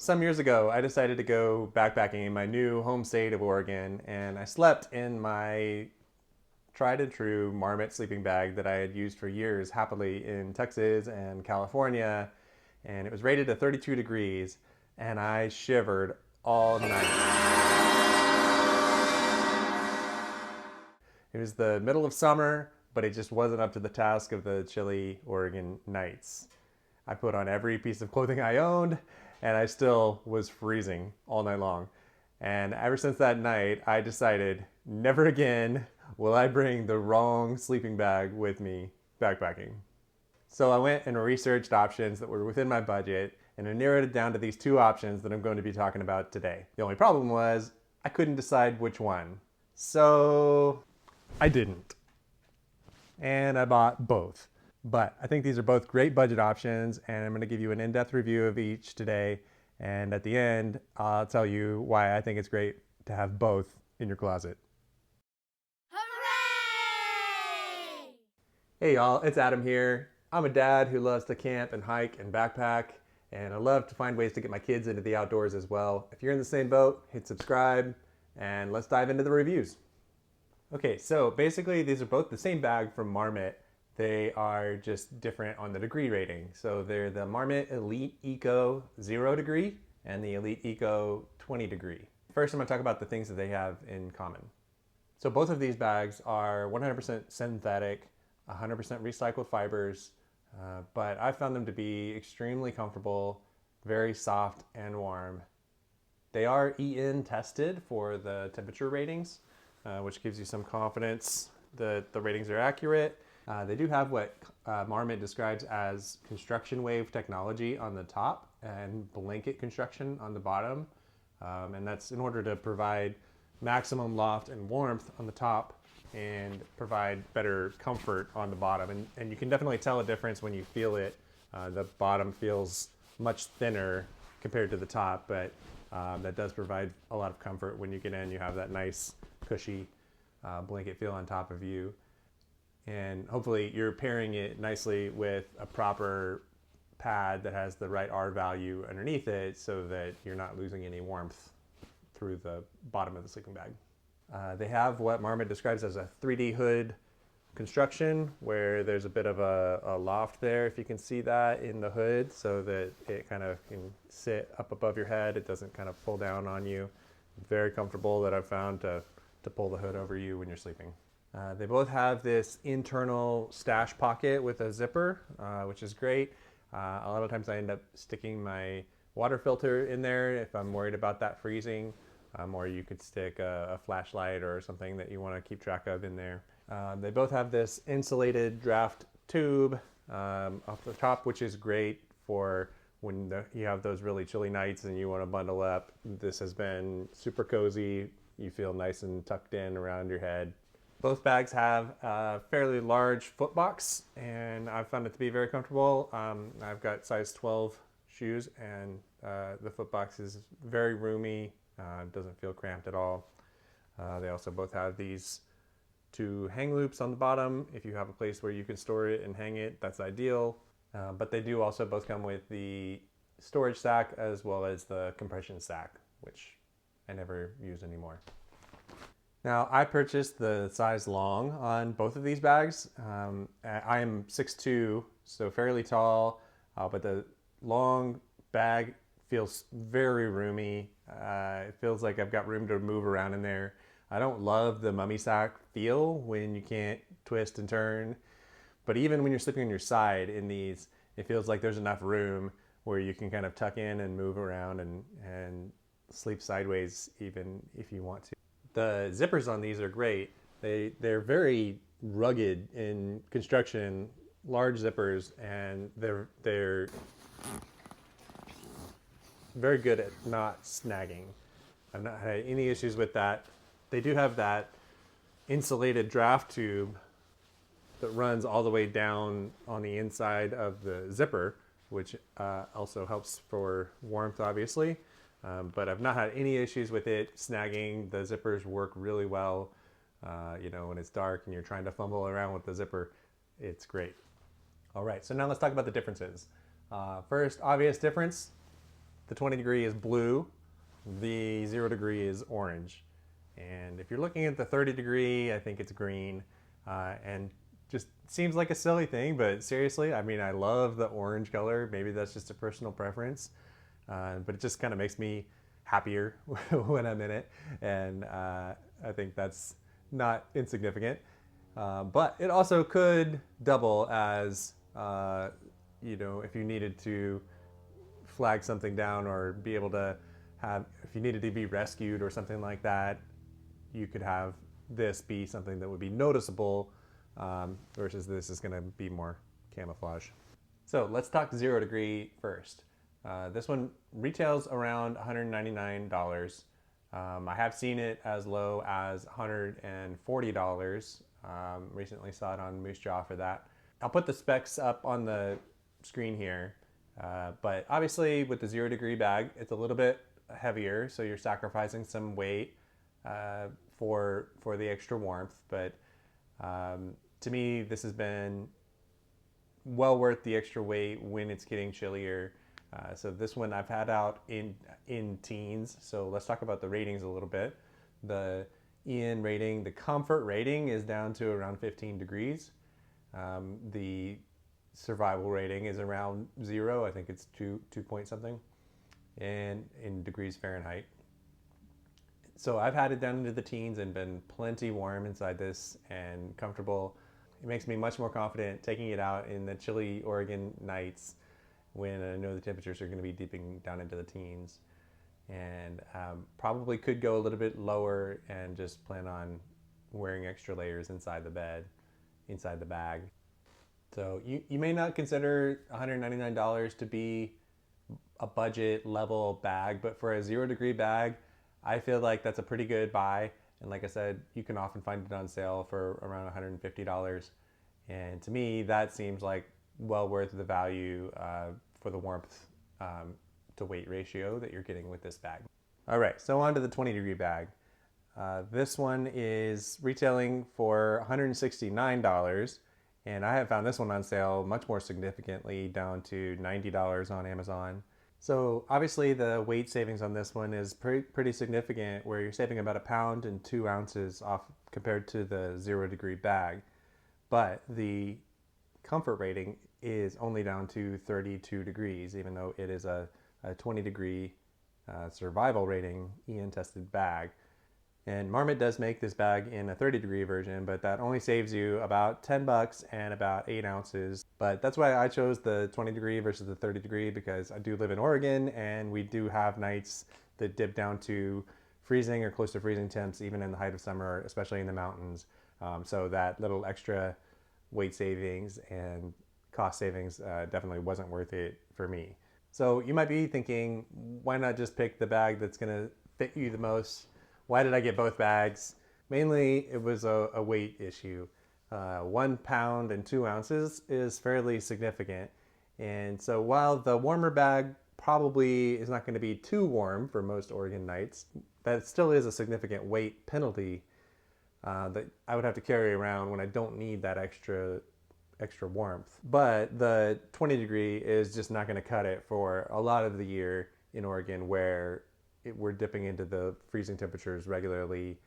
some years ago, I decided to go backpacking in my new home state of Oregon, and I slept in my tried and true Marmot sleeping bag that I had used for years happily in Texas and California, and it was rated at 32 degrees, and I shivered all night. It was the middle of summer, but it just wasn't up to the task of the chilly Oregon nights. I put on every piece of clothing I owned, and I still was freezing all night long. And ever since that night, I decided never again will I bring the wrong sleeping bag with me backpacking. So I went and researched options that were within my budget, and I narrowed it down to these two options that I'm going to be talking about today. The only problem was I couldn't decide which one. So I didn't. And I bought both. But I think these are both great budget options, and I'm going to give you an in-depth review of each today. And at the end, I'll tell you why I think it's great to have both in your closet. Hooray! Hey y'all, it's Adam here. I'm a dad who loves to camp and hike and backpack, and I love to find ways to get my kids into the outdoors as well. If you're in the same boat, hit subscribe, and let's dive into the reviews. Okay, so basically these are both the same bag from Marmot. They are just different on the degree rating. So they're the Marmot Elite Eco 0 degree and the Elite Eco 20 degree. First, I'm going to talk about the things that they have in common. So both of these bags are 100% synthetic, 100% recycled fibers, but I found them to be extremely comfortable, very soft and warm. They are EN tested for the temperature ratings, which gives you some confidence that the ratings are accurate. They do have what Marmot describes as construction wave technology on the top and blanket construction on the bottom. And that's in order to provide maximum loft and warmth on the top and provide better comfort on the bottom. And you can definitely tell a difference when you feel it. The bottom feels much thinner compared to the top, but that does provide a lot of comfort. When you get in, you have that nice cushy blanket feel on top of you. And hopefully you're pairing it nicely with a proper pad that has the right R value underneath it so that you're not losing any warmth through the bottom of the sleeping bag. They have what Marmot describes as a 3D hood construction, where there's a bit of a loft there, if you can see that in the hood, so that it kind of can sit up above your head. It doesn't kind of pull down on you. Very comfortable that I've found to pull the hood over you when you're sleeping. They both have this internal stash pocket with a zipper, which is great. A lot of times I end up sticking my water filter in there if I'm worried about that freezing, or you could stick a flashlight or something that you want to keep track of in there. They both have this insulated draft tube off the top, which is great for when you have those really chilly nights and you want to bundle up. This has been super cozy. You feel nice and tucked in around your head. Both bags have a fairly large foot box, and I've found it to be very comfortable. I've got size 12 shoes, and the foot box is very roomy. Doesn't feel cramped at all. They also both have these two hang loops on the bottom. If you have a place where you can store it and hang it, that's ideal. But they do also both come with the storage sack as well as the compression sack, which I never use anymore. Now, I purchased the size long on both of these bags. I am 6'2", so fairly tall, but the long bag feels very roomy. It feels like I've got room to move around in there. I don't love the mummy sack feel when you can't twist and turn, but even when you're sleeping on your side in these, it feels like there's enough room where you can kind of tuck in and move around and sleep sideways even if you want to. The zippers on these are great. They're very rugged in construction, large zippers, and they're very good at not snagging. I've not had any issues with that. They do have that insulated draft tube that runs all the way down on the inside of the zipper, which also helps for warmth, obviously. But I've not had any issues with it snagging. The zippers work really well. When it's dark and you're trying to fumble around with the zipper, it's great. All right, so now let's talk about the differences. First, obvious difference, the 20 degree is blue, the 0 degree is orange. And if you're looking at the 30 degree, I think it's green. And just seems like a silly thing, but seriously, I mean, I love the orange color. Maybe that's just a personal preference, but it just kind of makes me happier when I'm in it. And I think that's not insignificant. But it also could double as, if you needed to flag something down or be able to have, if you needed to be rescued or something like that, you could have this be something that would be noticeable versus this is going to be more camouflage. So let's talk 0 degree first. This one retails around $199. I have seen it as low as $140. Recently saw it on Moose Jaw for that. I'll put the specs up on the screen here, but obviously with the 0 degree bag, it's a little bit heavier, so you're sacrificing some weight for the extra warmth. But to me, this has been well worth the extra weight when it's getting chillier. So this one I've had out in teens. So let's talk about the ratings a little bit. The Ian rating, the comfort rating is down to around 15 degrees. The survival rating is around 0. I think it's 2 point something, and in degrees Fahrenheit. So I've had it down into the teens and been plenty warm inside this and comfortable. It makes me much more confident taking it out in the chilly Oregon nights when I know the temperatures are going to be dipping down into the teens. And probably could go a little bit lower and just plan on wearing extra layers inside the bed, inside the bag. So you may not consider $199 to be a budget level bag, but for a 0 degree bag, I feel like that's a pretty good buy. And like I said, you can often find it on sale for around $150. And to me, that seems like well worth the value for the warmth to weight ratio that you're getting with this bag. All right, so on to the 20 degree bag. This one is retailing for $169, and I have found this one on sale much more significantly, down to $90 on Amazon. So obviously the weight savings on this one is pretty significant, where you're saving about 1 pound and 2 ounces off compared to the 0 degree bag. But the comfort rating is only down to 32 degrees, even though it is a 20 degree survival rating Ian tested bag. And Marmot does make this bag in a 30 degree version, but that only saves you about $10 and about 8 ounces. But that's why I chose the 20 degree versus the 30 degree, because I do live in Oregon and we do have nights that dip down to freezing or close to freezing temps, even in the height of summer, especially in the mountains. So that little extra weight savings and cost savings definitely wasn't worth it for me. So you might be thinking, why not just pick the bag that's gonna fit you the most? Why did I get both bags? Mainly, it was a weight issue. 1 pound and 2 ounces is fairly significant. And so while the warmer bag probably is not going to be too warm for most Oregon nights, that still is a significant weight penalty that I would have to carry around when I don't need that extra warmth. But the 20 degree is just not going to cut it for a lot of the year in Oregon, where we're dipping into the freezing temperatures regularly,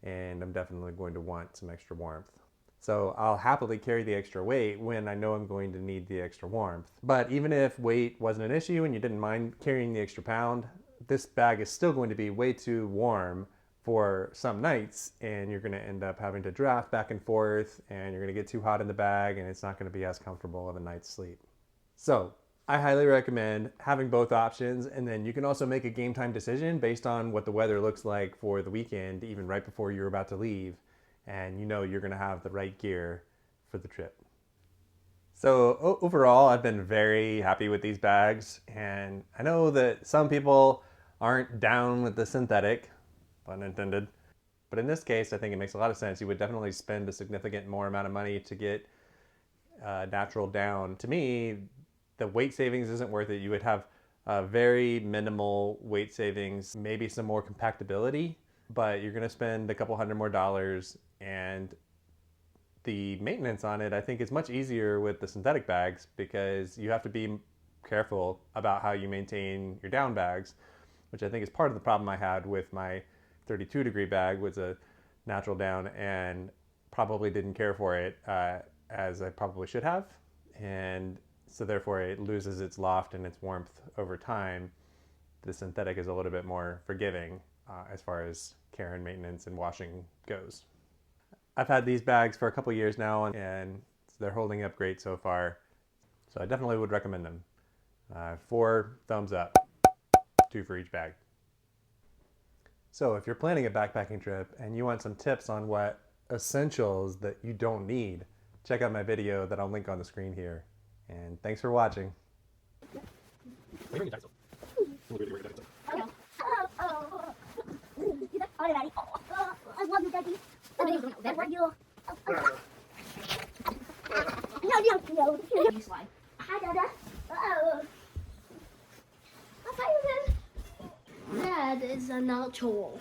and I'm definitely going to want some extra warmth. So I'll happily carry the extra weight when I know I'm going to need the extra warmth. But even if weight wasn't an issue and you didn't mind carrying the extra pound, this bag is still going to be way too warm for some nights, and you're going to end up having to draft back and forth, and you're going to get too hot in the bag, and it's not going to be as comfortable of a night's sleep. So I highly recommend having both options, and then you can also make a game time decision based on what the weather looks like for the weekend, even right before you're about to leave, and you know you're going to have the right gear for the trip. So overall, I've been very happy with these bags, and I know that some people aren't down with the synthetic, pun intended, but in this case, I think it makes a lot of sense. You would definitely spend a significant more amount of money to get natural down. To me, the weight savings isn't worth it. You would have very minimal weight savings, maybe some more compactability, but you're going to spend a couple $100 more, and the maintenance on it, I think, is much easier with the synthetic bags, because you have to be careful about how you maintain your down bags, which I think is part of the problem I had with my 32 degree bag. Was a natural down and probably didn't care for it as I probably should have. And so therefore it loses its loft and its warmth over time. The synthetic is a little bit more forgiving as far as care and maintenance and washing goes. I've had these bags for a couple years now and they're holding up great so far. So I definitely would recommend them. 4 thumbs up, 2 for each bag. So if you're planning a backpacking trip and you want some tips on what essentials that you don't need, check out my video that I'll link on the screen here. And thanks for watching. That is a not chore.